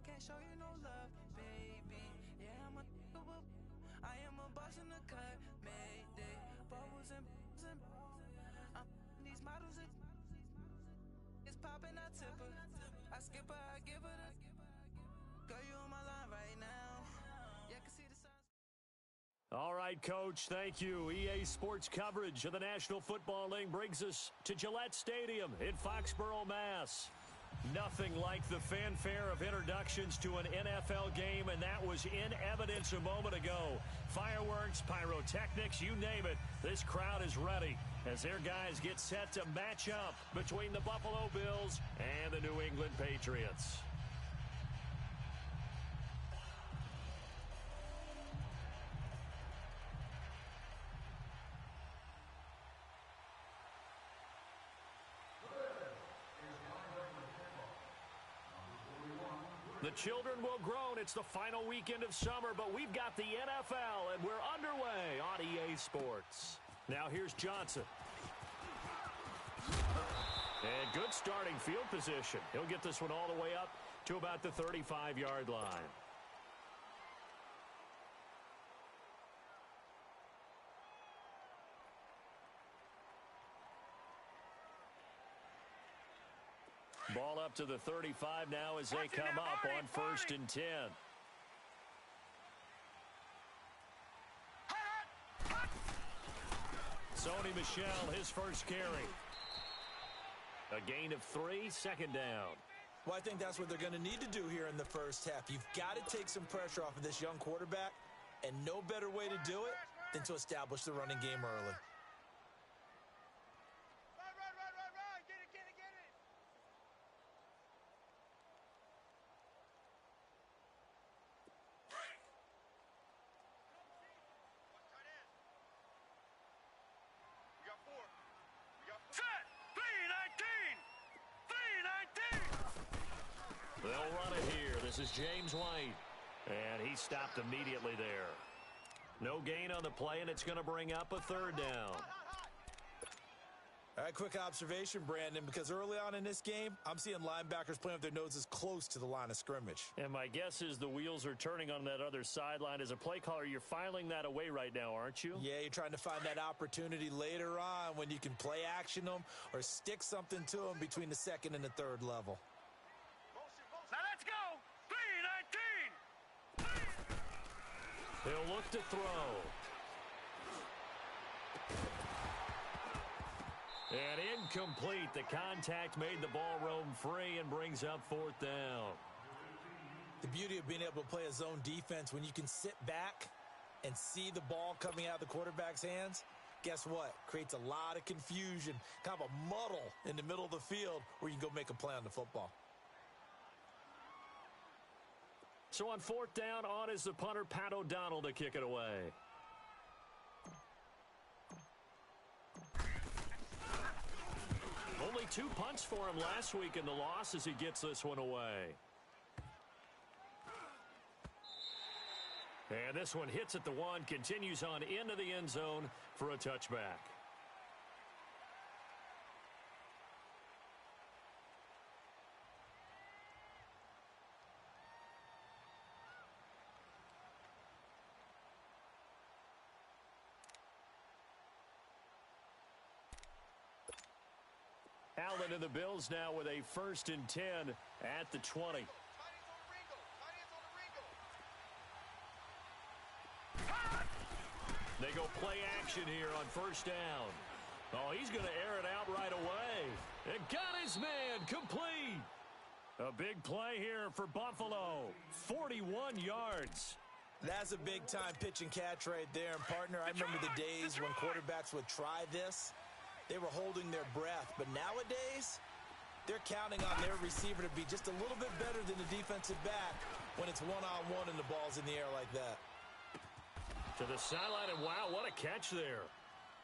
can't show you no love, baby. Yeah, I am a boss in the cut, mayday. Bubbles and I'm these models. It's popping, I tip her. I skip her, I give her the. Girl, you on my line right now. Yeah, I can see the signs. All right, Coach, thank you. EA Sports coverage of the National Football League brings us to Gillette Stadium in Foxborough, Mass. Nothing like the fanfare of introductions to an NFL game, and that was in evidence a moment ago. Fireworks, pyrotechnics, you name it. This crowd is ready as their guys get set to match up between the Buffalo Bills and the New England Patriots. The children will groan. It's the final weekend of summer, but we've got the NFL, and we're underway on EA Sports. Now here's Johnson. And good starting field position. He'll get this one all the way up to about the 35-yard line. Ball up to the 35 now as they come up on 1st and 10. Sony Michel, his first carry. A gain of 3, second down. Well, I think that's what they're going to need to do here in the first half. You've got to take some pressure off of this young quarterback, and no better way to do it than to establish the running game early. They'll run it here. This is James White. And he stopped immediately there. No gain on the play, and it's going to bring up a 3rd down. All right, quick observation, Brandon, because early on in this game, I'm seeing linebackers playing with their noses close to the line of scrimmage. And my guess is the wheels are turning on that other sideline. As a play caller, you're filing that away right now, aren't you? Yeah, you're trying to find that opportunity later on when you can play action them or stick something to them between the 2nd and the 3rd level. Now let's go! 3-19! He'll look to throw. And incomplete. The contact made the ball roam free and brings up 4th down. The beauty of being able to play a zone defense when you can sit back and see the ball coming out of the quarterback's hands, guess what? Creates a lot of confusion, kind of a muddle in the middle of the field where you can go make a play on the football. So on 4th down, on is the punter, Pat O'Donnell, to kick it away. Only 2 punts for him last week in the loss as he gets this one away. And this one hits at the 1, continues on into the end zone for a touchback. Allen and the Bills now with a 1st and 10 at the 20. They go play action here on 1st down. Oh, he's going to air it out right away. And got his man complete. A big play here for Buffalo. 41 yards. That's a big-time pitch and catch right there. And, partner, I remember the days when quarterbacks would try this. They were holding their breath. But nowadays, they're counting on their receiver to be just a little bit better than the defensive back when it's one-on-one and the ball's in the air like that. To the sideline, and wow, what a catch there.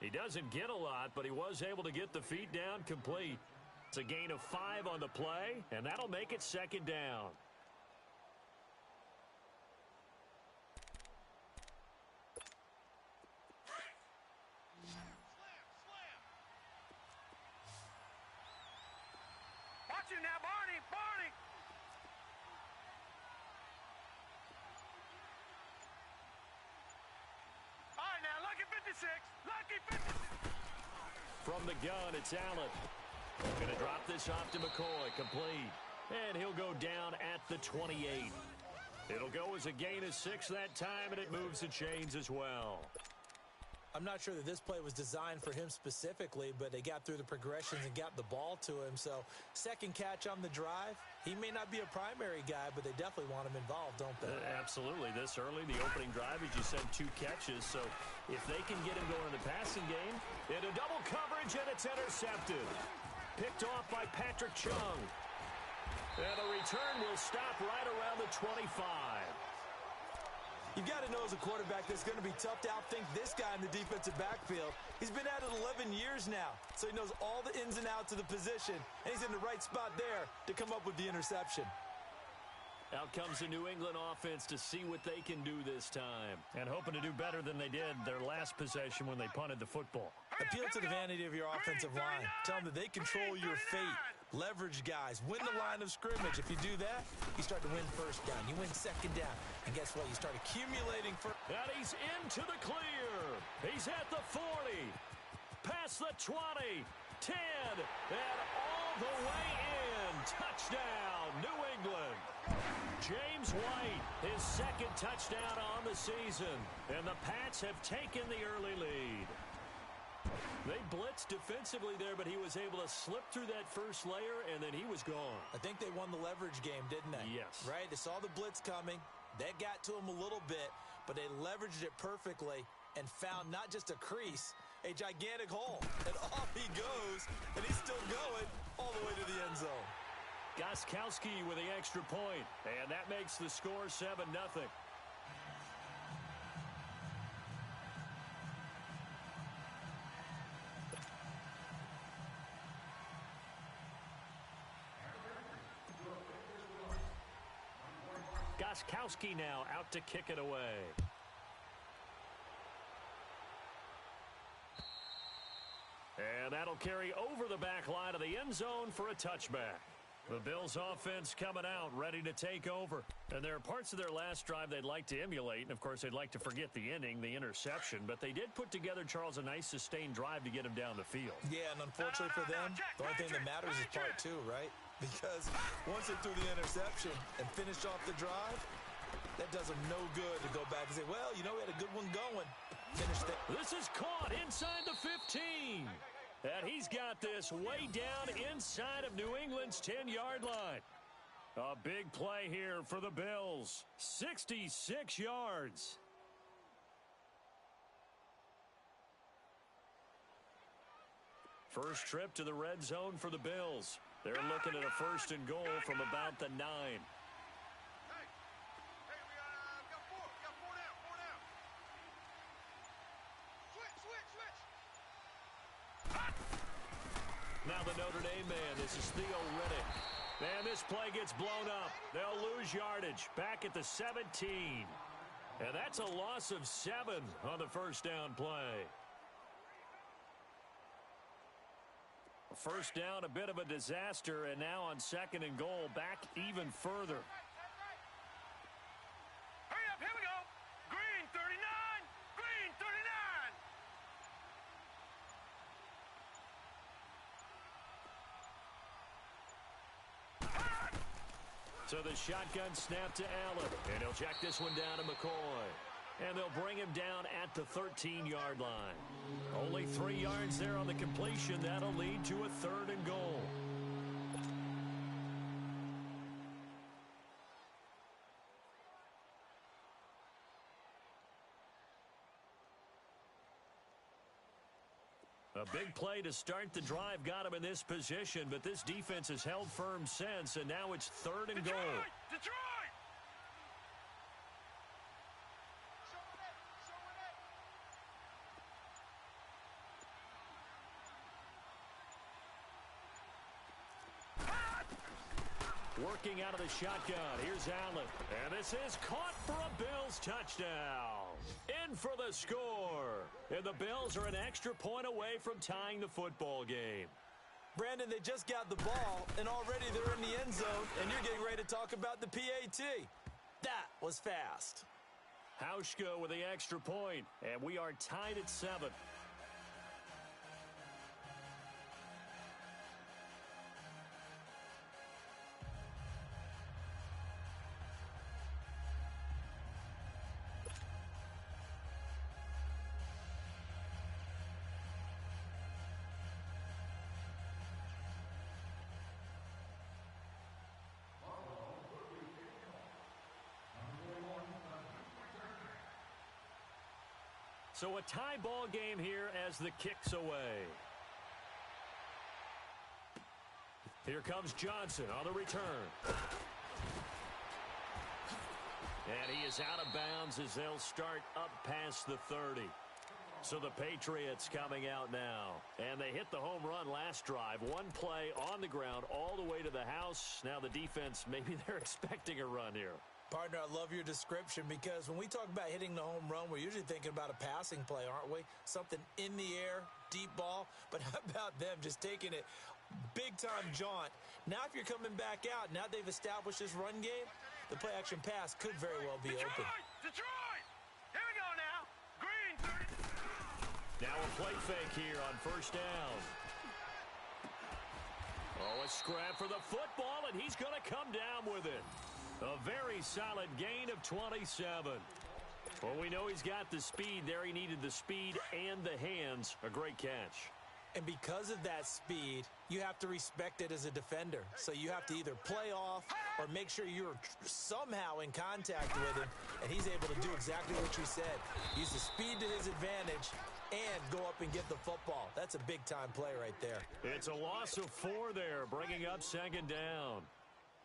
He doesn't get a lot, but he was able to get the feet down complete. It's a gain of 5 on the play, and that'll make it 2nd down. Watch him now, Barney! Lucky 56. From the gun, it's Allen. Going to drop this off to McCoy. Complete. And he'll go down at the 28. It'll go as a gain of 6 that time, and it moves the chains as well. I'm not sure that this play was designed for him specifically, but they got through the progressions and got the ball to him. So second catch on the drive. He may not be a primary guy, but they definitely want him involved, don't they? Absolutely. This early, the opening drive, as you said, 2 catches. So if they can get him going in the passing game, into double coverage, and it's intercepted. Picked off by Patrick Chung. And the return will stop right around the 25. You've got to know as a quarterback that it's going to be tough to outthink this guy in the defensive backfield. He's been at it 11 years now, so he knows all the ins and outs of the position, and he's in the right spot there to come up with the interception. Out comes the New England offense to see what they can do this time, and hoping to do better than they did their last possession when they punted the football. Appeal to the vanity of your offensive line. Tell them that they control your fate. Leverage guys. Win the line of scrimmage. If you do that, you start to win first down. You win second down. And guess what? You start accumulating for... And he's into the clear. He's at the 40. Past the 20. 10. And all the way in. Touchdown, New England. James White, his second touchdown on the season. And the Pats have taken the early lead. They blitzed defensively there, but he was able to slip through that first layer, and then he was gone. I think they won the leverage game, didn't they? Yes. Right? They saw the blitz coming. That got to him a little bit, but they leveraged it perfectly and found not just a crease, a gigantic hole. And off he goes, and he's still going all the way to the end zone. Gostkowski with the extra point, and that makes the score 7-0. Gostkowski now out to kick it away. And that'll carry over the back line of the end zone for a touchback. The Bills offense coming out, ready to take over. And there are parts of their last drive they'd like to emulate. And, of course, they'd like to forget the ending, the interception. But they did put together, Charles, a nice sustained drive to get him down the field. Yeah, and unfortunately for them, the only thing that matters is part 2, right? Because once they threw the interception and finished off the drive, that does them no good to go back and say, well, you know, we had a good one going. Finished it. This is caught inside the 15. And he's got this way down inside of New England's 10-yard line. A big play here for the Bills. 66 yards. First trip to the red zone for the Bills. They're looking at a first and goal from about the 9. Hey, we got 4. We got 4 down. Switch. Now the Notre Dame man, this is Theo Riddick. And this play gets blown up. They'll lose yardage back at the 17. And that's a loss of 7 on the first down play. First down, a bit of a disaster, and now on second and goal, back even further. Hurry up, here we go. Green 39. Green 39. So the shotgun snap to Allen, and he'll check this one down to McCoy. And they'll bring him down at the 13-yard line. Only 3 yards there on the completion. That'll lead to a third and goal. A big play to start the drive got him in this position, but this defense has held firm since, and now it's third and goal. Detroit! Working out of the shotgun. Here's Allen. And this is caught for a Bills touchdown. In for the score. And the Bills are an extra point away from tying the football game. Brandon, they just got the ball, and already they're in the end zone, and you're getting ready to talk about the PAT. That was fast. Hauschka with the extra point, and we are tied at 7. So a tie ball game here as the kick's away. Here comes Johnson on the return. And he is out of bounds as they'll start up past the 30. So the Patriots coming out now. And they hit the home run last drive. One play on the ground all the way to the house. Now the defense, maybe they're expecting a run here. Partner, I love your description because when we talk about hitting the home run, we're usually thinking about a passing play, aren't we? Something in the air, deep ball. But how about them just taking it big-time jaunt? Now if you're coming back out, now they've established this run game, the play-action pass could very well be open. Detroit! Here we go now. Green 30. Now a play fake here on first down. Oh, a scrap for the football, and he's going to come down with it. A very solid gain of 27. Well, we know he's got the speed there. He needed the speed and the hands. A great catch. And because of that speed, you have to respect it as a defender. So you have to either play off or make sure you're somehow in contact with him, and he's able to do exactly what you said. Use the speed to his advantage and go up and get the football. That's a big-time play right there. It's a loss of 4 there, bringing up second down.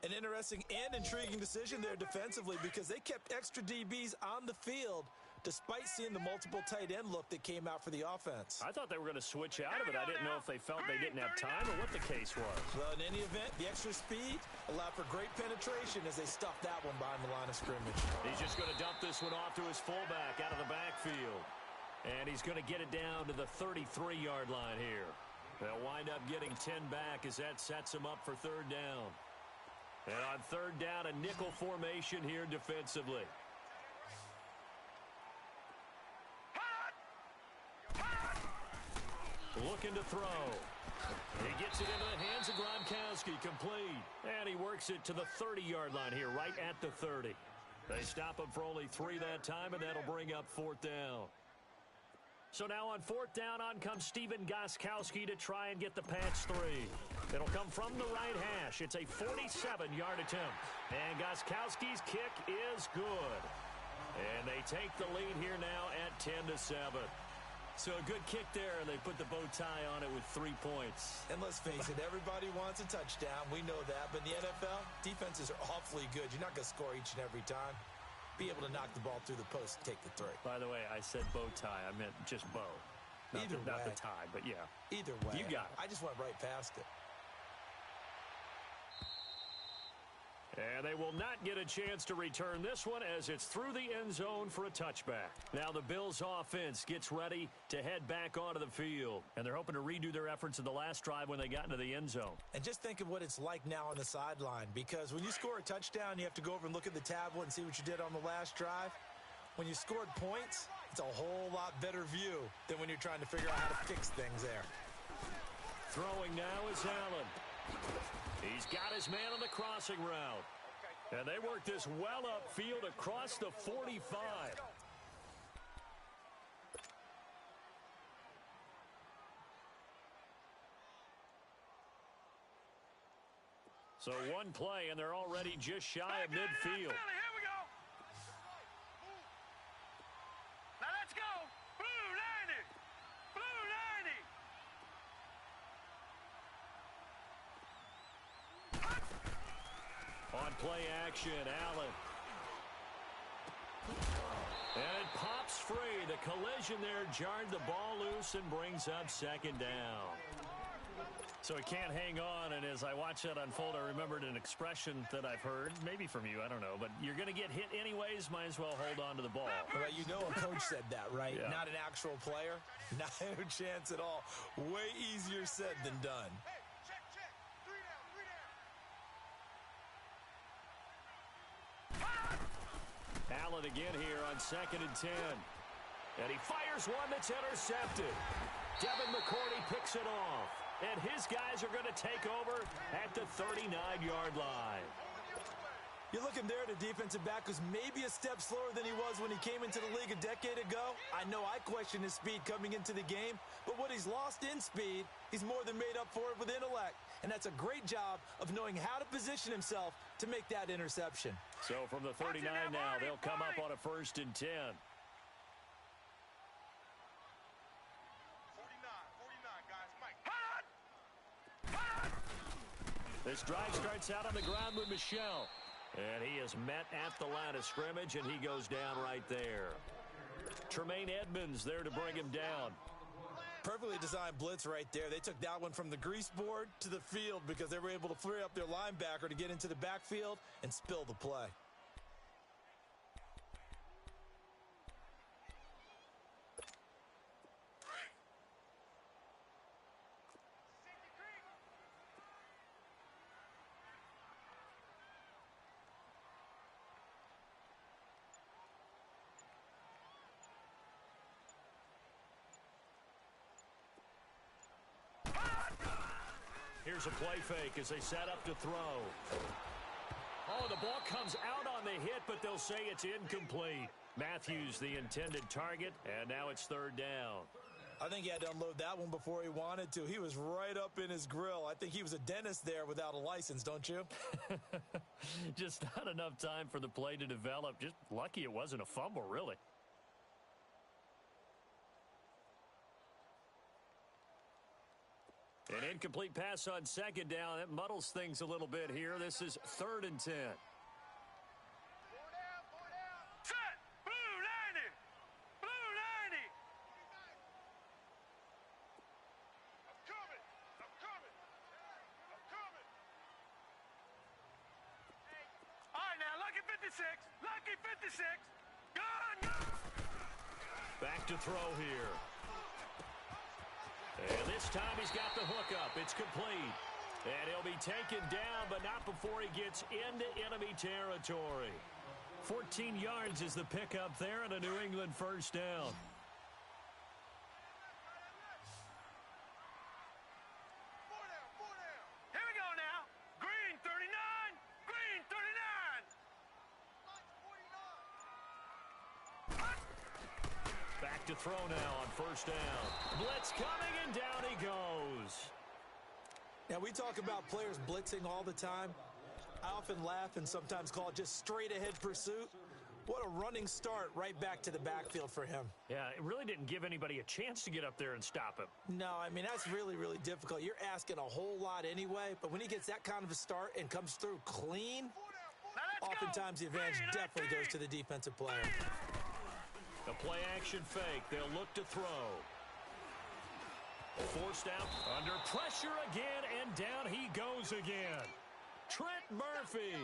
An interesting and intriguing decision there defensively because they kept extra DBs on the field despite seeing the multiple tight end look that came out for the offense. I thought they were going to switch out of it. I didn't know if they felt they didn't have time or what the case was. Well, in any event, the extra speed allowed for great penetration as they stuffed that one behind the line of scrimmage. He's just going to dump this one off to his fullback out of the backfield. And he's going to get it down to the 33-yard line here. They'll wind up getting 10 back as that sets him up for third down. And on third down, a nickel formation here defensively. Looking to throw. He gets it into the hands of Gronkowski, complete. And he works it to the 30-yard line here, right at the 30. They stop him for only 3 that time, and that'll bring up fourth down. So now on fourth down, on comes Stephen Gostkowski to try and get the patch 3. It'll come from the right hash. It's a 47-yard attempt. And Gostkowski's kick is good. And they take the lead here now at 10-7. So a good kick there, and they put the bow tie on it with 3 points. And let's face it, everybody wants a touchdown. We know that. But in the NFL, defenses are awfully good. You're not going to score each and every time. Be able to knock the ball through the post and take the 3. By the way, I said bow tie. I meant just bow. Not the tie, but yeah. Either way. You got it. I just went right past it. And they will not get a chance to return this one as it's through the end zone for a touchback. Now the Bills offense gets ready to head back onto the field. And they're hoping to redo their efforts in the last drive when they got into the end zone. And just think of what it's like now on the sideline. Because when you score a touchdown, you have to go over and look at the tablet and see what you did on the last drive. When you scored points, it's a whole lot better view than when you're trying to figure out how to fix things there. Throwing now is Allen. He's got his man on the crossing route. And they work this well upfield across the 45. So one play, and they're already just shy of midfield. Here we go. Now let's go. Blue 90. Blue 90. On play action, Allen. And it pops free. The collision there jarred the ball loose and brings up second down. So he can't hang on, and as I watch that unfold, I remembered an expression that I've heard, maybe from you, I don't know, but you're going to get hit anyways, might as well hold on to the ball. Well, you know a coach said that, right? Yeah. Not an actual player. Not a chance at all. Way easier said than done. Allen again here on 2nd and 10. And he fires one that's intercepted. Devin McCourty picks it off. And his guys are going to take over at the 39-yard line. You're looking there at a defensive back who's maybe a step slower than he was when he came into the league a decade ago. I know I questioned his speed coming into the game, but what he's lost in speed, he's more than made up for it with intellect. And that's a great job of knowing how to position himself to make that interception. So from the 39 now, they'll come up on a 1st and 10. 49, guys. Mike. This drive starts out on the ground with Michel. And he is met at the line of scrimmage, and he goes down right there. Tremaine Edmonds there to bring him down. Perfectly designed blitz right there. They took that one from the grease board to the field because they were able to free up their linebacker to get into the backfield and spill the play. Here's a play fake as they set up to throw. Oh, the ball comes out on the hit, but they'll say it's incomplete. Matthews, the intended target, and now it's 3rd down. I think he had to unload that one before he wanted to. He was right up in his grill. I think he was a dentist there without a license, don't you? Just not enough time for the play to develop. Just lucky it wasn't a fumble, really. An incomplete pass on 2nd down. That muddles things a little bit here. This is 3rd and 10. Set! Blue 90! Blue 90! I'm coming! I'm coming! I'm coming! All right, now, lucky 56! Lucky 56! Gone! Back to throw here. And this time he's got the hookup. It's complete. And he'll be taken down, but not before he gets into enemy territory. 14 yards is the pickup there and a New England 1st down. Here we go now. Green 39! Green 39! Back to throw now on 1st down. Blitz coming, and down he goes. Now, we talk about players blitzing all the time. I often laugh and sometimes call it just straight-ahead pursuit. What a running start right back to the backfield for him. Yeah, it really didn't give anybody a chance to get up there and stop him. No, I mean, that's really, really difficult. You're asking a whole lot anyway, but when he gets that kind of a start and comes through clean, oftentimes the advantage definitely goes to the defensive player. The play-action fake. They'll look to throw. Forced out under pressure again, and down he goes again. Trent Murphy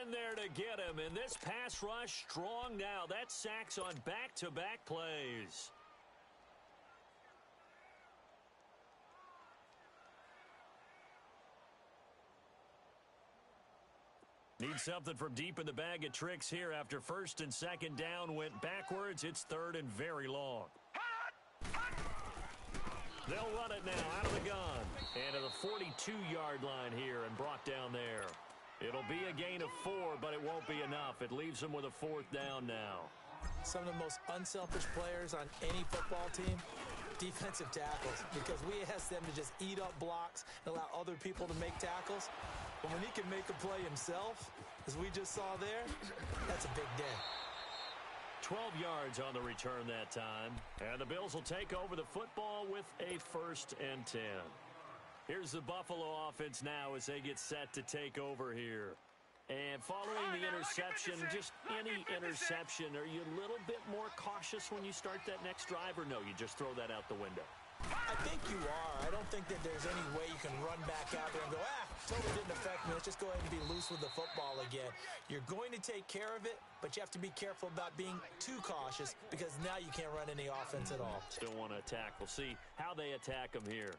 in there to get him, and this pass rush strong now. That's sacks on back-to-back plays. Need something from deep in the bag of tricks here after 1st and 2nd down went backwards. It's 3rd and very long. They'll run it now out of the gun. And to the 42-yard line here and brought down there. It'll be a gain of 4, but it won't be enough. It leaves them with a 4th down now. Some of the most unselfish players on any football team, defensive tackles, because we ask them to just eat up blocks and allow other people to make tackles. But when he can make a play himself, as we just saw there, that's a big day. 12 yards on the return that time. And the Bills will take over the football with a 1st and 10. Here's the Buffalo offense now as they get set to take over here. And following the interception, just any interception, are you a little bit more cautious when you start that next drive, or no, you just throw that out the window? I think you are. I don't think that there's any way you can run back out there and go, totally didn't affect me. Let's just go ahead and be loose with the football again. You're going to take care of it, but you have to be careful about being too cautious because now you can't run any offense at all. Still want to attack. We'll see how they attack them here.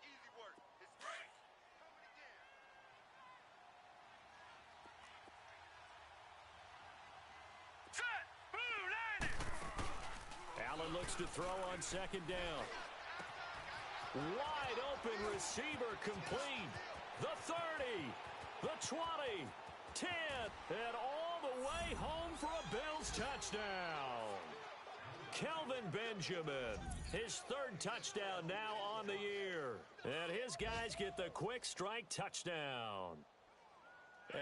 Easy work. It's right. and looks to throw on second down. Wide open receiver complete. The 30, the 20, 10, and all the way home for a Bills touchdown. Kelvin Benjamin, his third touchdown now on the year. And his guys get the quick strike touchdown.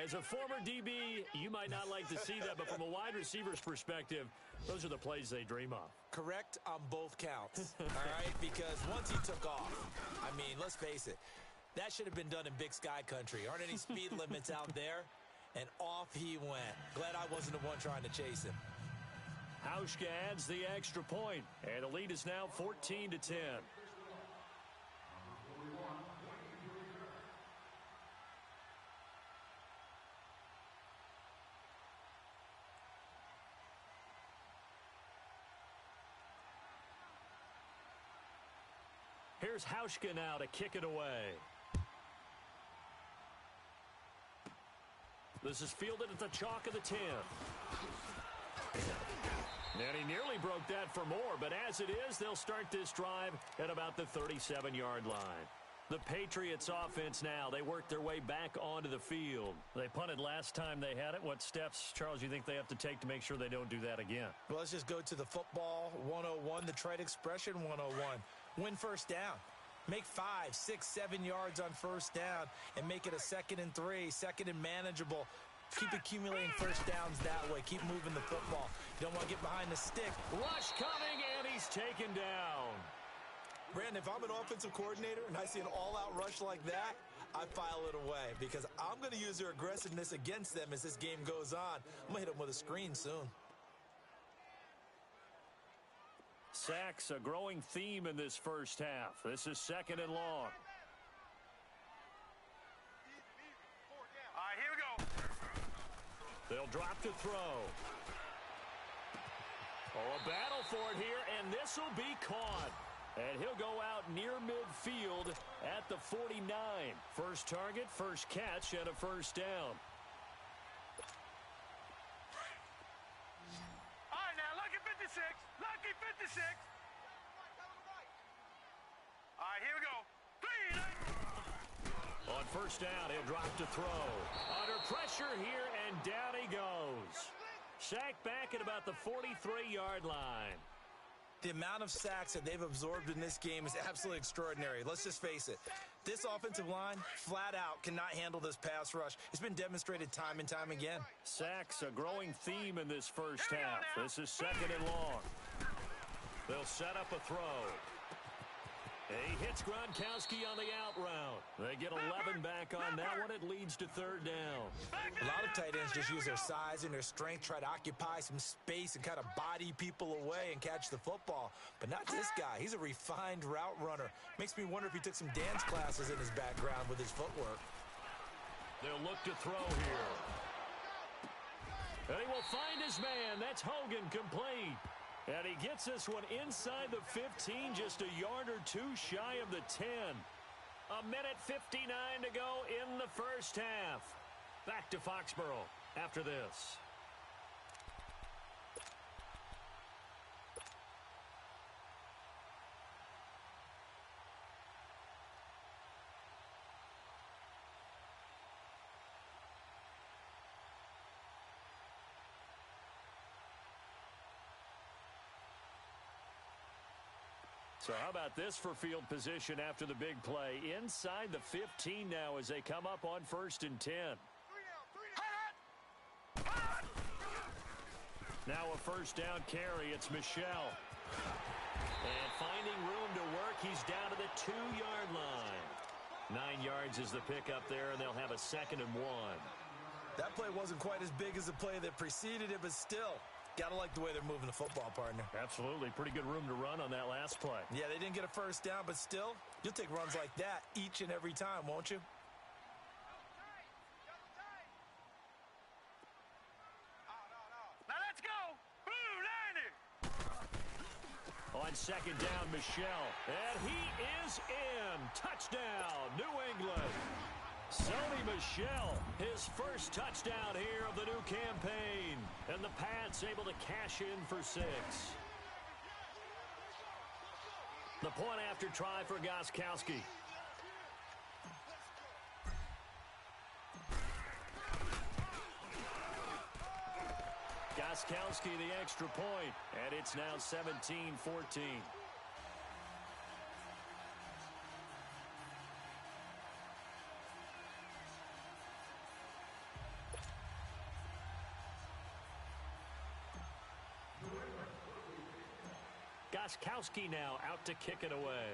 As a former DB, you might not like to see that, but from a wide receiver's perspective, those are the plays they dream of. Correct on both counts, all right? Because once he took off, I mean, let's face it, that should have been done in Big Sky Country. Aren't any speed limits out there? And off he went. Glad I wasn't the one trying to chase him. Hauschka adds the extra point, and the lead is now 14-10. Here's Hauschka now to kick it away. This is fielded at the chalk of the 10. And he nearly broke that for more, but as it is, they'll start this drive at about the 37-yard line. The Patriots offense now, they work their way back onto the field. They punted last time they had it. What steps, Charles, you think they have to take to make sure they don't do that again? Well, let's just go to the football 101, the trade expression 101. Win first down. Make 5, 6, 7 yards on first down and make it a 2nd and 3, 2nd and manageable. Keep accumulating first downs that way. Keep moving the football. You don't want to get behind the stick. Rush coming, and he's taken down. Brandon, if I'm an offensive coordinator and I see an all-out rush like that, I file it away because I'm going to use their aggressiveness against them as this game goes on. I'm going to hit them with a screen soon. Sacks, a growing theme in this first half. This is 2nd and long. All right, here we go. They'll drop to throw. Oh, a battle for it here, and this will be caught. And he'll go out near midfield at the 49. First target, first catch, and a first down. All right, now, lucky 56. Lucky 56. All right, here we go. 3. On first down, he'll drop to throw. Under pressure here, and down he goes. Sacked back at about the 43-yard line. The amount of sacks that they've absorbed in this game is absolutely extraordinary. Let's just face it. This offensive line, flat out, cannot handle this pass rush. It's been demonstrated time and time again. Sacks, a growing theme in this first half. This is 2nd and long. They'll set up a throw. He hits Gronkowski on the out route. They get 11 back on that one. It leads to 3rd down. A lot of tight ends just use their size and their strength, try to occupy some space and kind of body people away and catch the football. But not this guy. He's a refined route runner. Makes me wonder if he took some dance classes in his background with his footwork. They'll look to throw here. And he will find his man. That's Hogan, complete. And he gets this one inside the 15, just a yard or two shy of the 10. A minute 59 to go in the first half. Back to Foxborough after this. So how about this for field position after the big play? Inside the 15 now as they come up on 1st and 10. Now a first down carry. It's Michelle. And finding room to work, he's down to the 2-yard line. 9 yards is the pickup there, and they'll have a 2nd and 1. That play wasn't quite as big as the play that preceded it, but still, gotta like the way they're moving the football, partner. Absolutely. Pretty good room to run on that last play. Yeah, they didn't get a first down, but still, you'll take runs like that each and every time, won't you? Now let's go. Blue 90. On 2nd down, Michelle. And he is in. Touchdown, New England. Sony Michel, his first touchdown here of the new campaign. And the Pats able to cash in for 6. The point after try for Gostkowski. Gostkowski the extra point, and it's now 17-14. Gostkowski now out to kick it away.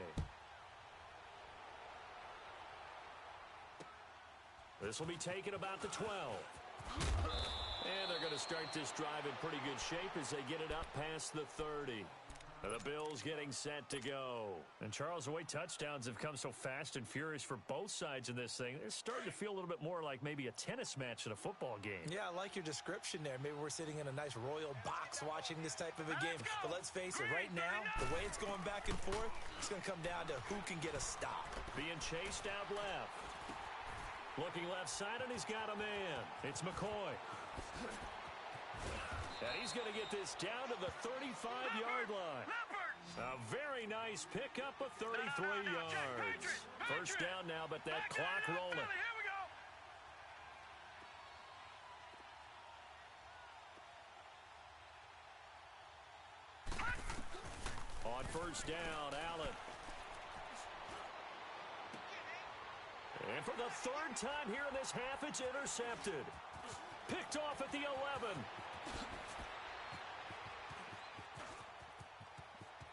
This will be taken about the 12. And they're going to start this drive in pretty good shape as they get it up past the 30. The Bills getting set to go. And Charles, the way touchdowns have come so fast and furious for both sides in this thing, it's starting to feel a little bit more like maybe a tennis match at a football game. Yeah, I like your description there. Maybe we're sitting in a nice royal box watching this type of a game. But let's face it, right now, the way it's going back and forth, it's going to come down to who can get a stop. Being chased out left. Looking left side, and he's got a man. It's McCoy. And he's going to get this down to the 35-yard line. A very nice pickup of 33 yards. First down now, but that clock rolling. On first down, Allen. And for the third time here in this half, it's intercepted. Picked off at the 11.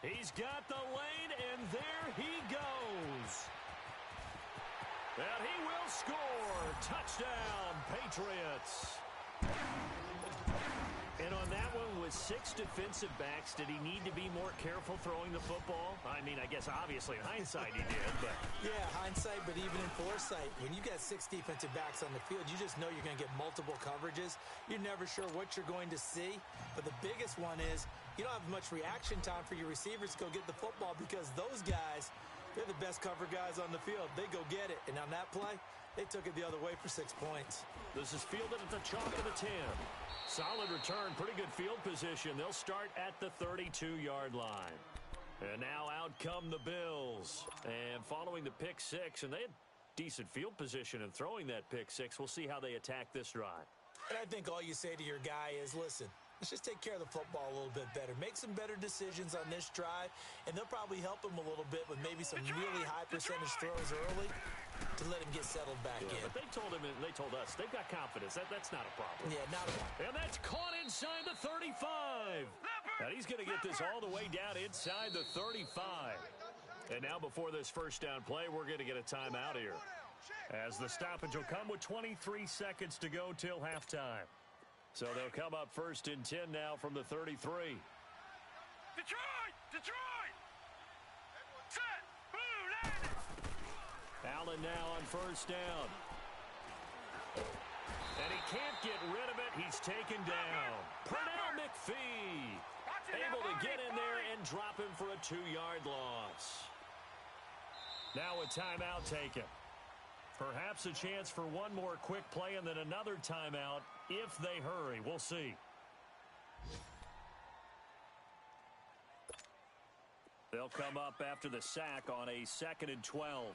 He's got the lane, and there he goes. And he will score. Touchdown, Patriots. And on that one, with 6 defensive backs, did he need to be more careful throwing the football? I mean, I guess obviously in hindsight he did, but... Yeah, hindsight, but even in foresight, when you got 6 defensive backs on the field, you just know you're going to get multiple coverages. You're never sure what you're going to see. But the biggest one is you don't have much reaction time for your receivers to go get the football because those guys, they're the best cover guys on the field. They go get it. And on that play, they took it the other way for 6 points. This is fielded at the chalk of the 10. Solid return, pretty good field position. They'll start at the 32-yard line. And now out come the Bills. And following the pick 6, and they had decent field position in throwing that pick 6. We'll see how they attack this drive. And I think all you say to your guy is, listen, let's just take care of the football a little bit better. Make some better decisions on this drive, and they'll probably help him a little bit with maybe some really high percentage throws early to let him get settled back in. But they told him, and they told us, they've got confidence. That's not a problem. Yeah, not at all. And that's caught inside the 35. And he's going to get this all the way down inside the 35. And now before this first down play, we're going to get a timeout here, as the stoppage will come with 23 seconds to go till halftime. So they'll come up first and 10 now from the 33. Detroit! Set! Blue, landed! Allen now on first down. And he can't get rid of it. He's taken down. Pernell McPhee able to get in there and drop him for a 2-yard loss. Now a timeout taken. Perhaps a chance for one more quick play and then another timeout if they hurry. We'll see. They'll come up after the sack on a 2nd and 12.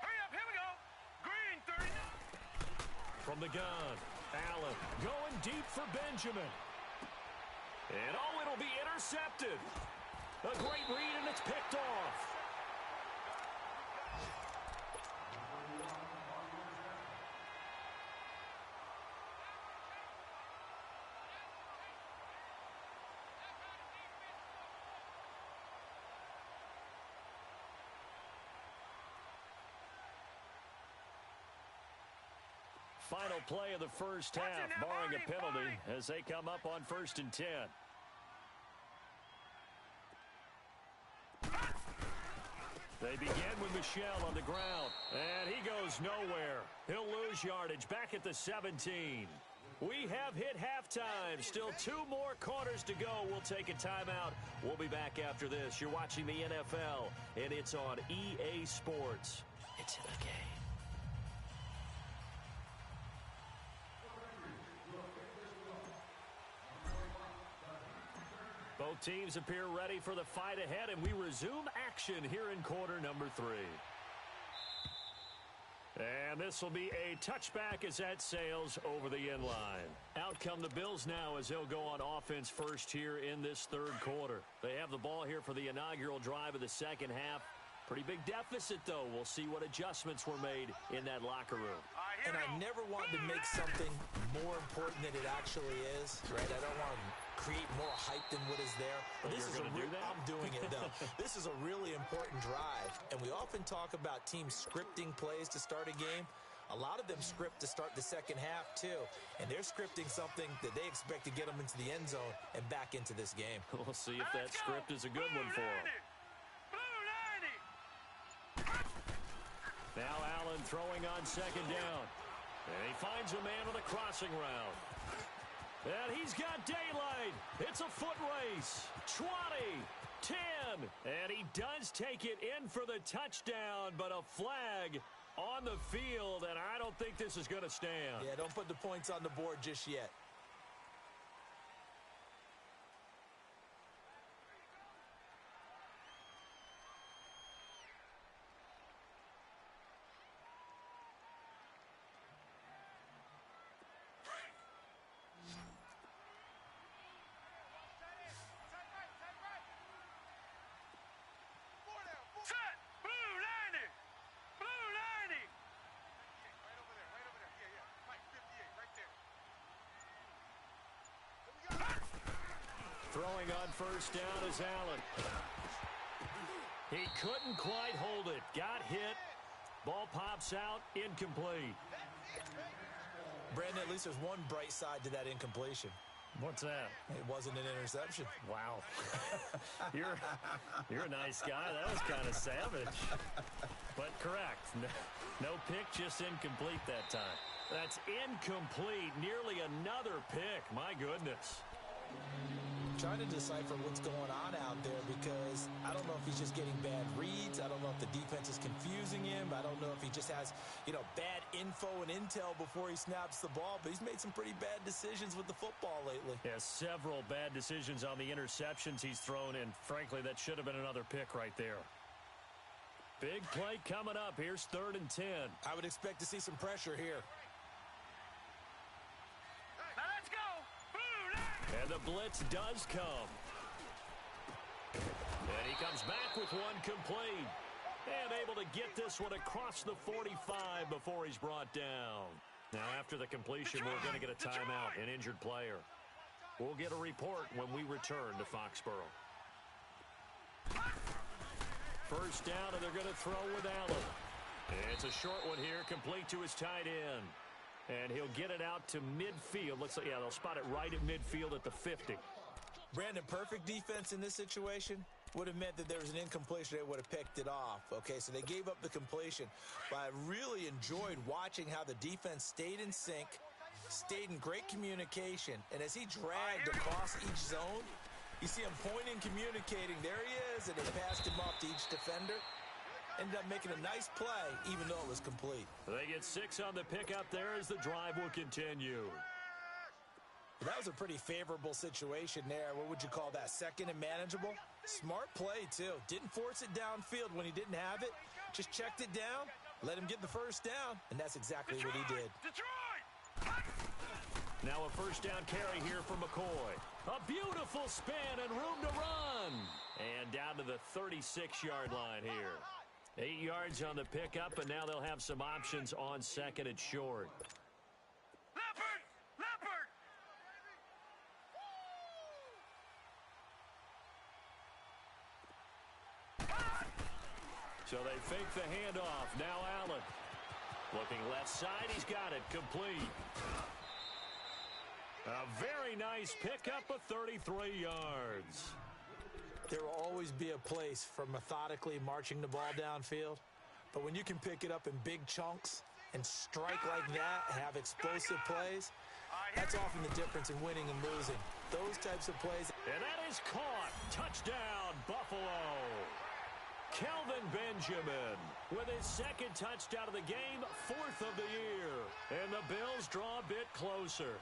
Hurry up, here we go. Green, 30. From the gun, Allen going deep for Benjamin. And it'll be intercepted. A great read, and it's picked off. Final play of the first half, barring a penalty, as they come up on 1st and 10. They begin with Michel on the ground, and he goes nowhere. He'll lose yardage back at the 17. We have hit halftime. Still 2 more quarters to go. We'll take a timeout. We'll be back after this. You're watching the NFL, and it's on EA Sports. It's in the game. Both teams appear ready for the fight ahead, and we resume action here in quarter number 3. And this will be a touchback as that sails over the end line. Out come the Bills now as they'll go on offense first here in this third quarter. They have the ball here for the inaugural drive of the second half. Pretty big deficit, though. We'll see what adjustments were made in that locker room. And I never wanted to make something more important than it actually is, right? I don't want to create more hype than what is there. But this is I'm doing it, though. This is a really important drive. And we often talk about teams scripting plays to start a game. A lot of them script to start the second half, too. And they're scripting something that they expect to get them into the end zone and back into this game. We'll see if that script is a good one for them. Now Allen throwing on second down. And he finds a man on the crossing route. And he's got daylight. It's a foot race. 20, 10. And he does take it in for the touchdown, but a flag on the field, and I don't think this is going to stand. Yeah, don't put the points on the board just yet. Throwing on first down is Allen. He couldn't quite hold it. Got hit. Ball pops out. Incomplete. Brandon, at least there's one bright side to that incompletion. What's that? It wasn't an interception. Wow. You're a nice guy. That was kind of savage. But correct. No pick, just incomplete that time. That's incomplete. Nearly another pick. My goodness. Trying to decipher what's going on out there because I don't know if he's just getting bad reads. I don't know if the defense is confusing him. I don't know if he just has, bad info and intel before he snaps the ball. But he's made some pretty bad decisions with the football lately. Yeah, several bad decisions on the interceptions he's thrown, and frankly, that should have been another pick right there. Big play coming up. Here's 3rd and 10. I would expect to see some pressure here. And the blitz does come. And he comes back with one complete. And able to get this one across the 45 before he's brought down. Now, after the completion, we're going to get a timeout, an injured player. We'll get a report when we return to Foxborough. First down, and they're going to throw with Allen. It's a short one here, complete to his tight end. And he'll get it out to midfield. Looks like, they'll spot it right at midfield at the 50. Brandon, perfect defense in this situation would have meant that there was an incompletion. They would have picked it off. Okay, so they gave up the completion. But I really enjoyed watching how the defense stayed in sync, stayed in great communication. And as he dragged across each zone, you see him pointing, communicating. There he is, and they passed him off to each defender. Ended up making a nice play, even though it was complete. They get 6 on the pickup there as the drive will continue. That was a pretty favorable situation there. What would you call that? Second and manageable? Smart play, too. Didn't force it downfield when he didn't have it. Just checked it down, let him get the first down, and that's exactly what he did. Now a first down carry here for McCoy. A beautiful spin and room to run. And down to the 36-yard line here. 8 yards on the pickup, and now they'll have some options on second and short. Leopard! So they fake the handoff. Now Allen. Looking left side, he's got it. Complete. A very nice pickup of 33 yards. There will always be a place for methodically marching the ball downfield. But when you can pick it up in big chunks and strike like that, have explosive plays, that's often the difference in winning and losing. Those types of plays. And that is caught. Touchdown, Buffalo. Kelvin Benjamin with his second touchdown of the game, 4th of the year. And the Bills draw a bit closer.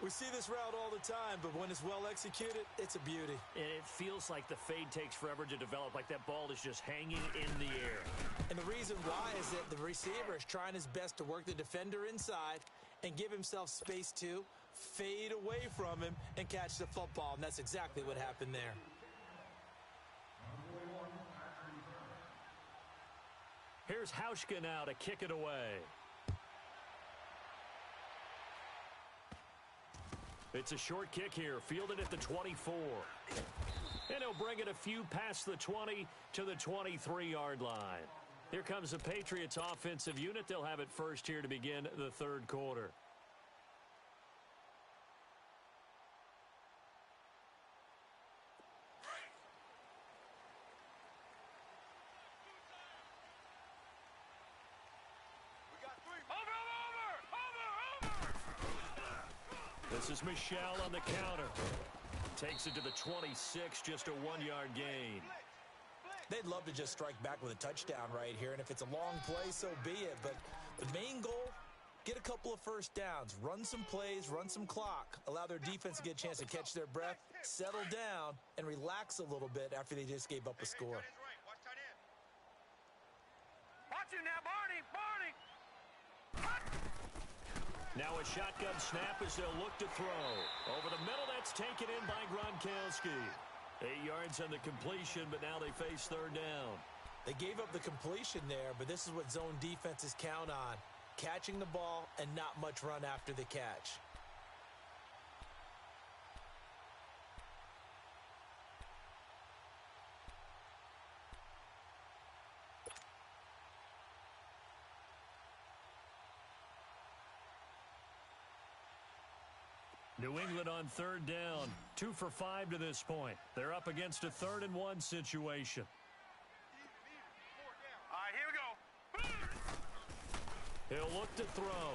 We see this route all the time, but when it's well executed, it's a beauty. And it feels like the fade takes forever to develop, like that ball is just hanging in the air. And the reason why is that the receiver is trying his best to work the defender inside and give himself space to fade away from him and catch the football, and that's exactly what happened there. Here's Hauschka now to kick it away. It's a short kick here, fielded at the 24. And he'll bring it a few past the 20 to the 23-yard line. Here comes the Patriots offensive unit. They'll have it first here to begin the third quarter. This is Michelle on the counter. Takes it to the 26, just a 1-yard gain. They'd love to just strike back with a touchdown right here, and if it's a long play, so be it. But the main goal, get a couple of first downs, run some plays, run some clock, allow their defense to get a chance to catch their breath, settle down, and relax a little bit after they just gave up a score. Watch it now, Barney! Now a shotgun snap as they'll look to throw. Over the middle, that's taken in by Gronkowski. 8 yards on the completion, but now they face third down. They gave up the completion there, but this is what zone defenses count on. Catching the ball and not much run after the catch. New England on third down. 2 for 5 to this point. They're up against a 3rd and 1 situation. All right, here we go. He'll look to throw.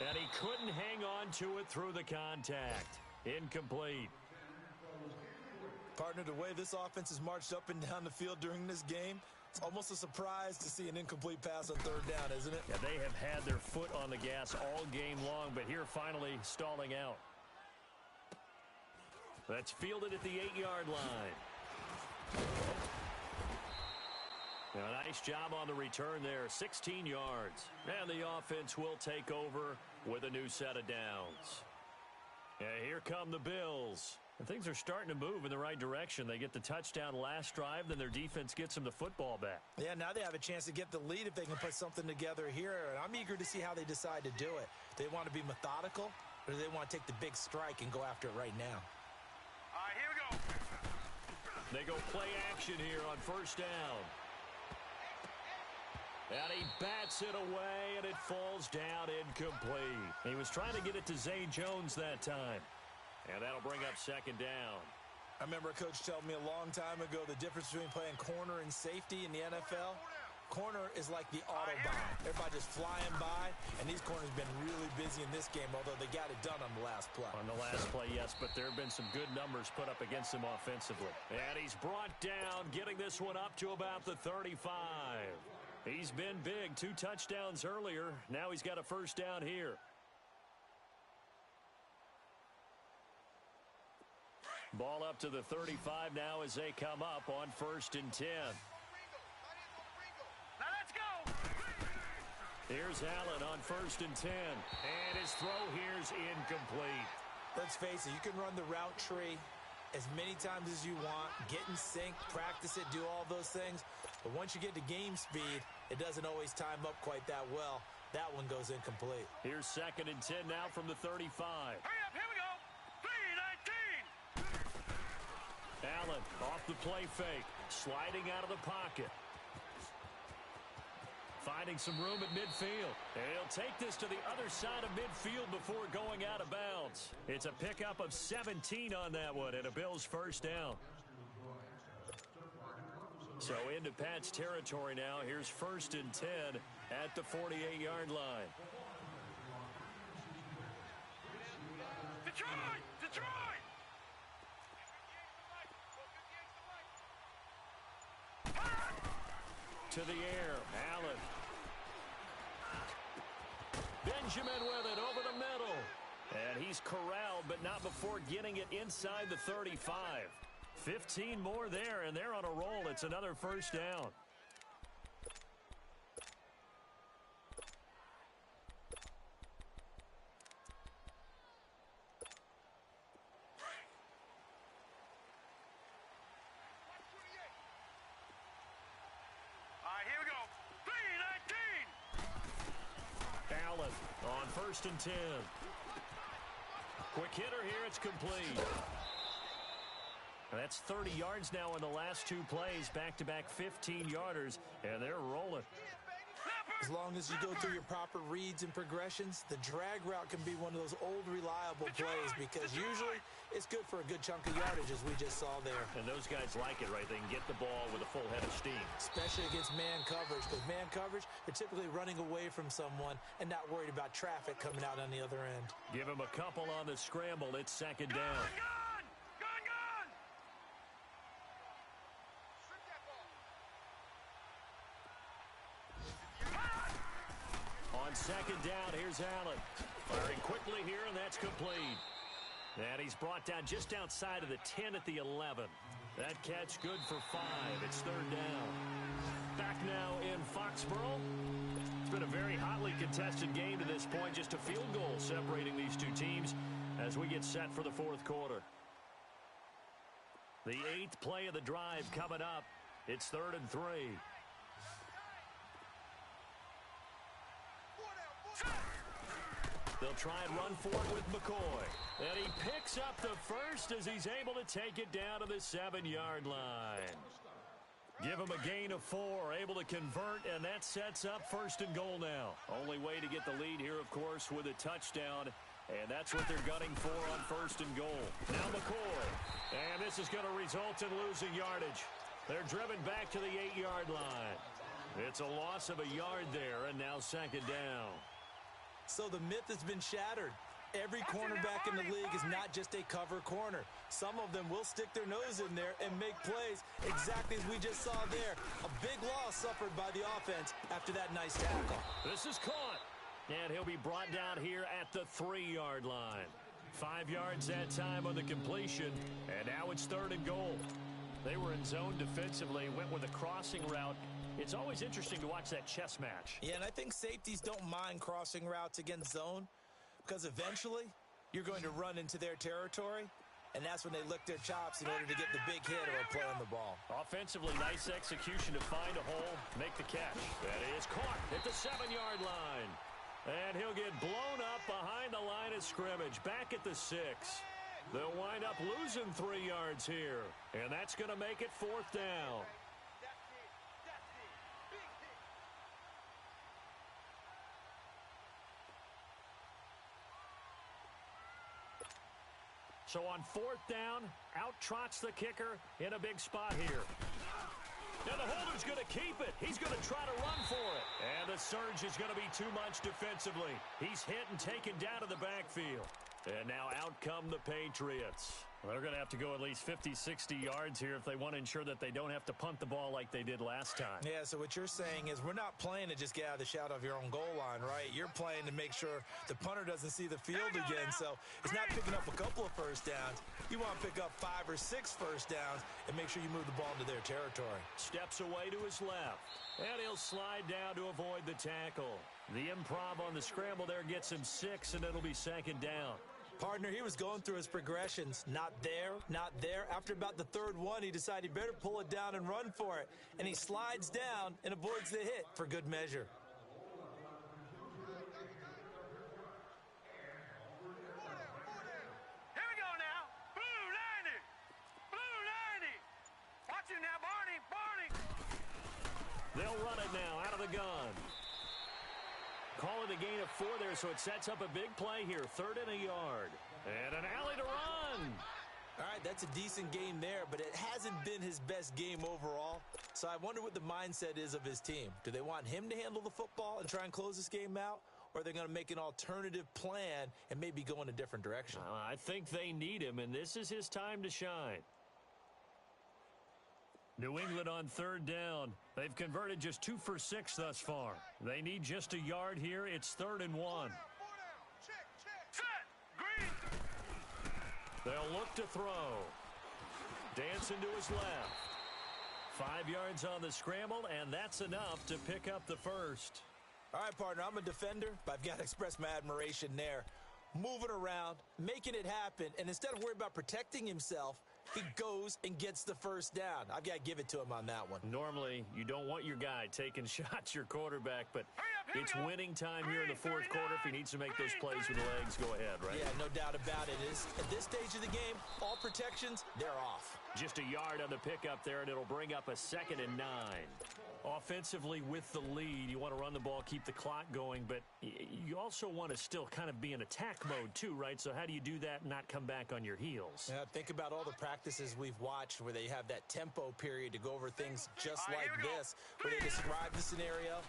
And he couldn't hang on to it through the contact. Incomplete. Partner, the way this offense has marched up and down the field during this game, it's almost a surprise to see an incomplete pass on third down, isn't it? Yeah, they have had their foot on the gas all game long, but here finally stalling out. That's fielded at the 8-yard line. Now, a nice job on the return there, 16 yards. And the offense will take over with a new set of downs. Yeah, here come the Bills. And things are starting to move in the right direction. They get the touchdown last drive, then their defense gets them the football back. Yeah, now they have a chance to get the lead if they can put something together here. And I'm eager to see how they decide to do it. Do they want to be methodical, or do they want to take the big strike and go after it right now? All right, here we go. They go play action here on first down. And he bats it away, and it falls down incomplete. He was trying to get it to Zay Jones that time. And that'll bring up second down. I remember a coach telling me a long time ago the difference between playing corner and safety in the NFL. Corner is like the Autobahn. Everybody just flying by, and these corners have been really busy in this game, although they got it done on the last play. On the last play, yes, but there have been some good numbers put up against him offensively. And he's brought down, getting this one up to about the 35. He's been big, 2 touchdowns earlier. Now he's got a first down here. Ball up to the 35 now as they come up on 1st and 10. Now let's go. Here's Allen on 1st and 10. And his throw here's incomplete. Let's face it, you can run the route tree as many times as you want, get in sync, practice it, do all those things. But once you get to game speed, it doesn't always time up quite that well. That one goes incomplete. Here's 2nd and 10 now from the 35. Hurry up, here we go. 3-19. Allen off the play fake, sliding out of the pocket. Finding some room at midfield. And he'll take this to the other side of midfield before going out of bounds. It's a pickup of 17 on that one and a Bills first down. So into Pat's territory now. Here's 1st and 10 at the 48-yard line. Detroit! Detroit! To the air, Allen. Benjamin with it over the middle. And he's corralled, but not before getting it inside the 35. 15 more there, and they're on a roll. It's another first down. All right, here we go. 3-19. Allen on 1st and 10. Quick hitter here. It's complete. That's 30 yards now in the last two plays. Back-to-back 15-yarders, and they're rolling. As long as you go through your proper reads and progressions, the drag route can be one of those old reliable plays because usually it's good for a good chunk of yardage, as we just saw there. And those guys like it, right? They can get the ball with a full head of steam. Especially against man coverage, because man coverage, they're typically running away from someone and not worried about traffic coming out on the other end. Give him a couple on the scramble. It's second down. Gun! On second down, here's Allen. Firing quickly here, and that's complete. And he's brought down just outside of the 10 at the 11. That catch good for 5. It's third down. Back now in Foxborough. It's been a very hotly contested game to this point. Just a field goal separating these two teams as we get set for the fourth quarter. The 8th play of the drive coming up. It's 3rd and 3. They'll try and run for it with McCoy. And he picks up the first as he's able to take it down to the 7-yard line. Give him a gain of 4, able to convert, and that sets up 1st and goal now. Only way to get the lead here, of course, with a touchdown, and that's what they're gunning for on 1st and goal. Now McCoy, and this is going to result in losing yardage. They're driven back to the 8-yard line. It's a loss of a yard there, and now 2nd down. So the myth has been shattered. Every cornerback in the league is not just a cover corner. Some of them will stick their nose in there and make plays exactly as we just saw there. A big loss suffered by the offense after that nice tackle. This is caught. And he'll be brought down here at the 3-yard line. 5 yards that time on the completion. And now it's 3rd and goal. They were in zone defensively, went with a crossing route. It's always interesting to watch that chess match. Yeah, and I think safeties don't mind crossing routes against zone because eventually you're going to run into their territory, and that's when they lick their chops in order to get the big hit or a play on the ball. Offensively, nice execution to find a hole, make the catch. That is caught at the 7-yard line. And he'll get blown up behind the line of scrimmage, back at the 6. They'll wind up losing 3 yards here, and that's going to make it 4th down. So on 4th down, out trots the kicker in a big spot here. Now the holder's going to keep it. He's going to try to run for it. And the surge is going to be too much defensively. He's hit and taken down to the backfield. And now out come the Patriots. They're going to have to go at least 50, 60 yards here if they want to ensure that they don't have to punt the ball like they did last time. Yeah, so what you're saying is we're not playing to just get out of the shadow of your own goal line, right? You're playing to make sure the punter doesn't see the field again. So it's not picking up a couple of first downs. You want to pick up 5 or 6 first downs and make sure you move the ball into their territory. Steps away to his left. And he'll slide down to avoid the tackle. The improv on the scramble there gets him 6, and it'll be 2nd down. Partner, he was going through his progressions. Not there, not there. After about the 3rd one, he decided he better pull it down and run for it. And he slides down and avoids the hit for good measure. Here we go now. Blue 90. Blue 90. Watch it now, Barney. Barney. They'll run it now out of the gun. Call it a gain of 4 there, so it sets up a big play here. 3rd and a yard. And an alley to run. All right, that's a decent game there, but it hasn't been his best game overall. So I wonder what the mindset is of his team. Do they want him to handle the football and try and close this game out? Or are they going to make an alternative plan and maybe go in a different direction? I think they need him, and this is his time to shine. New England on 3rd down. They've converted just 2 for 6 thus far. They need just a yard here. It's 3rd and 1. Set. Green. They'll look to throw. Dancing to his left. 5 yards on the scramble, and that's enough to pick up the first. All right, partner, I'm a defender, but I've got to express my admiration there. Moving around, making it happen, and instead of worrying about protecting himself, he goes and gets the first down. I've got to give it to him on that one. Normally, you don't want your guy taking shots, your quarterback, but it's winning time here in the fourth quarter. If he needs to make those plays with the legs, go ahead, right? Yeah, no doubt about it. At this stage of the game, all protections, they're off. Just a yard on the pickup there, and it'll bring up a 2nd and 9. Offensively with the lead, you want to run the ball, keep the clock going, but you also want to still kind of be in attack mode too, right? So how do you do that and not come back on your heels? Yeah, think about all the practices we've watched where they have that tempo period to go over things just like this, where they describe the scenario,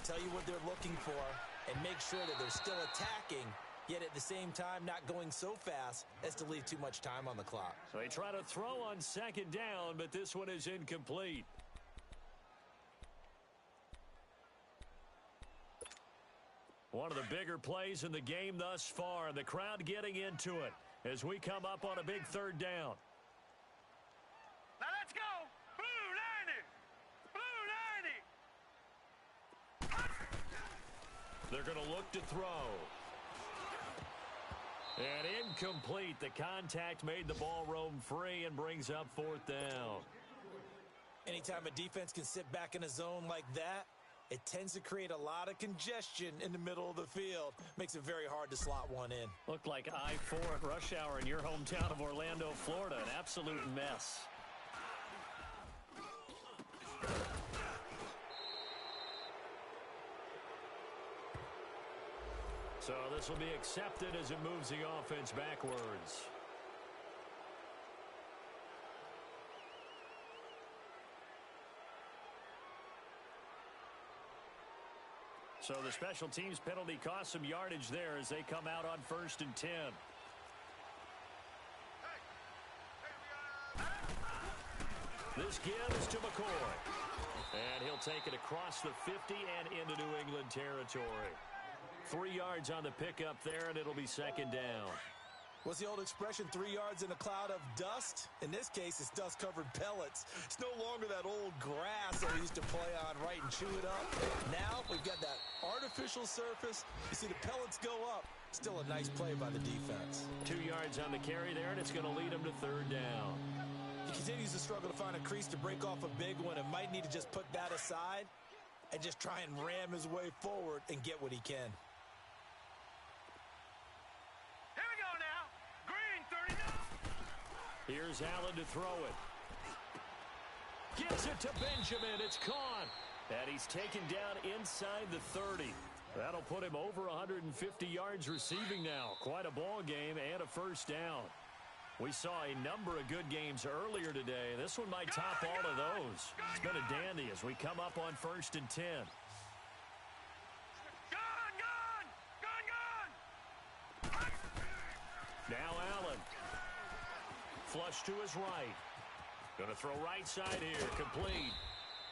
tell you what they're looking for, and make sure that they're still attacking, yet at the same time not going so fast as to leave too much time on the clock. So they try to throw on 2nd down, but this one is incomplete. One of the bigger plays in the game thus far, and the crowd getting into it as we come up on a big 3rd down. Now let's go. Blue 90. Blue 90. They're going to look to throw. And incomplete. The contact made the ball roam free and brings up 4th down. Anytime a defense can sit back in a zone like that, it tends to create a lot of congestion in the middle of the field. Makes it very hard to slot one in. Looked like I-4 at rush hour in your hometown of Orlando, Florida. An absolute mess. So this will be accepted as it moves the offense backwards. So the special teams penalty cost some yardage there as they come out on 1st and 10. This gives to McCoy. And he'll take it across the 50 and into New England territory. 3 yards on the pickup there, and it'll be 2nd down. What's the old expression, 3 yards in a cloud of dust? In this case, it's dust-covered pellets. It's no longer that old grass that we used to play on, right, and chew it up. Now we've got that artificial surface. You see the pellets go up. Still a nice play by the defense. 2 yards on the carry there, and it's going to lead him to 3rd down. He continues to struggle to find a crease to break off a big one and might need to just put that aside and just try and ram his way forward and get what he can. Here's Allen to throw it. Gives it to Benjamin. It's caught. And he's taken down inside the 30. That'll put him over 150 yards receiving now. Quite a ball game and a 1st down. We saw a number of good games earlier today. This one might top all of those. It's been a dandy as we come up on 1st and 10. Now Allen. Flush to his right. Going to throw right side here. Complete.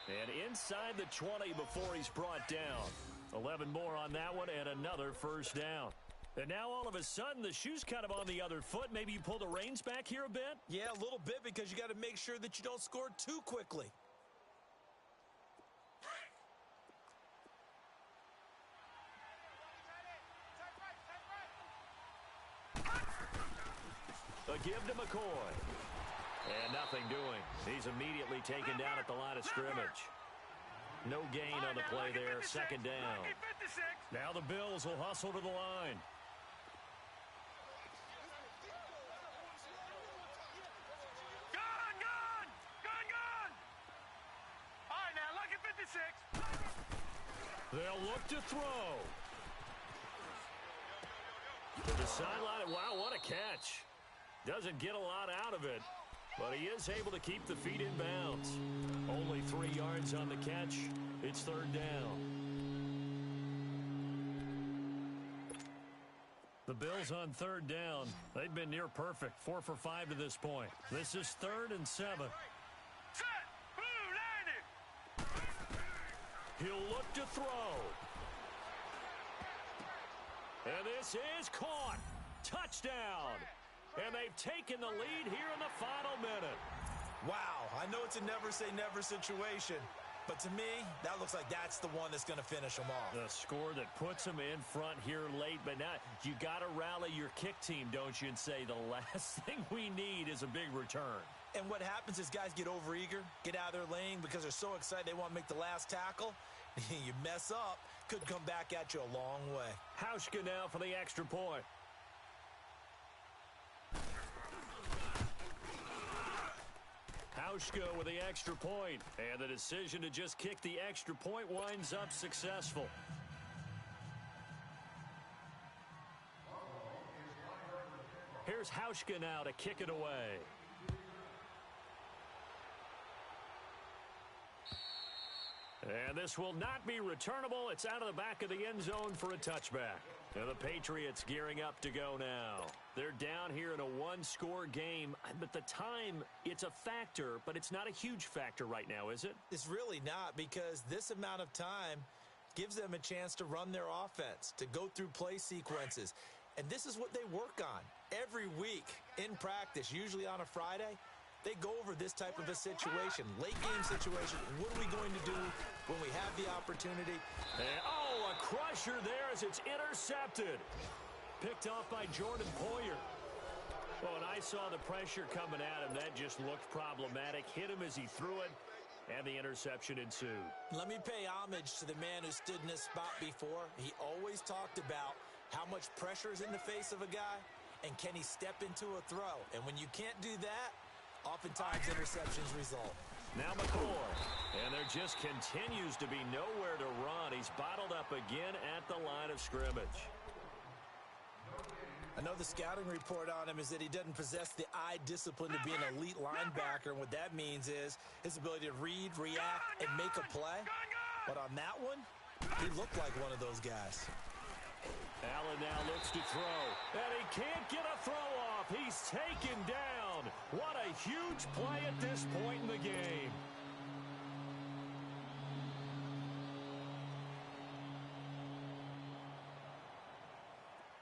And inside the 20 before he's brought down. 11 more on that one and another 1st down. And now all of a sudden the shoe's kind of on the other foot. Maybe you pull the reins back here a bit? Yeah, a little bit because you got to make sure that you don't score too quickly. A give to McCoy. And nothing doing. He's immediately taken down at the line of scrimmage. No gain on the play there. 2nd down. Now the Bills will hustle to the line. All right, now look at 56. They'll look to throw. To the sideline. Wow, what a catch. Doesn't get a lot out of it, but he is able to keep the feet in bounds. Only 3 yards on the catch. It's 3rd down. The Bills on 3rd down. They've been near perfect. 4 for 5 to this point. This is 3rd and 7. Set. Blue 90. He'll look to throw. And this is caught. Touchdown. and they've taken the lead here in the final minute. Wow, I know it's a never-say-never situation, but to me, that looks like that's the one that's going to finish them off. The score that puts them in front here late, but now you got to rally your kick team, don't you, and say the last thing we need is a big return. And what happens is guys get overeager, get out of their lane because they're so excited they want to make the last tackle. You mess up, could come back at you a long way. Hauschka now for the extra point. Hauschka with the extra point, and the decision to just kick the extra point winds up successful. Here's Hauschka now to kick it away. And this will not be returnable. It's out of the back of the end zone for a touchback. And the Patriots gearing up to go now. They're down here in a one-score game, but the time, it's a factor, but it's not a huge factor right now, is it? It's really not, because this amount of time gives them a chance to run their offense, to go through play sequences. And this is what they work on every week in practice, usually on a Friday. They go over this type of a situation, late-game situation. What are we going to do when we have the opportunity? And, oh, a crusher there as it's intercepted. Picked off by Jordan Poyer. Well, and I saw the pressure coming at him. That just looked problematic. Hit him as he threw it, and the interception ensued. Let me pay homage to the man who stood in this spot before. He always talked about how much pressure is in the face of a guy, and can he step into a throw. And when you can't do that, oftentimes interceptions result. Now McCoy, and there just continues to be nowhere to run. He's bottled up again at the line of scrimmage. I know the scouting report on him is that he doesn't possess the eye discipline to be an elite linebacker, and what that means is his ability to read, react, and make a play. But on that one, he looked like one of those guys. Allen now looks to throw, and he can't get a throw off. He's taken down. What a huge play at this point in the game.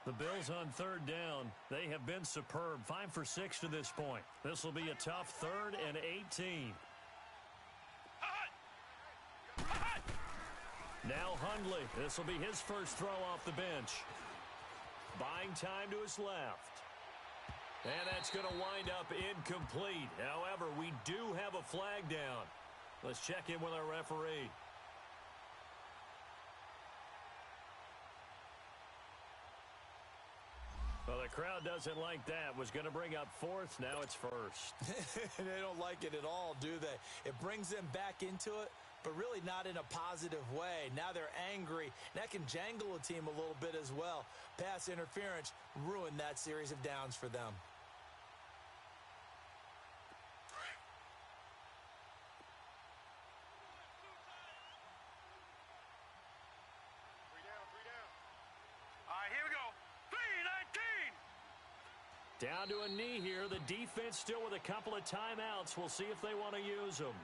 The Bills on third down. They have been superb. 5 for 6 to this point. This will be a tough 3rd and 18. Now Hundley. This will be his first throw off the bench. Buying time to his left. And that's going to wind up incomplete. However, we do have a flag down. Let's check in with our referee. Well, the crowd doesn't like that. Was going to bring up 4th. Now it's 1st. They don't like it at all, do they? It brings them back into it, but really not in a positive way. Now they're angry. That can jangle a team a little bit as well. Pass interference ruined that series of downs for them. Down to a knee here. The defense still with a couple of timeouts. We'll see if they want to use them.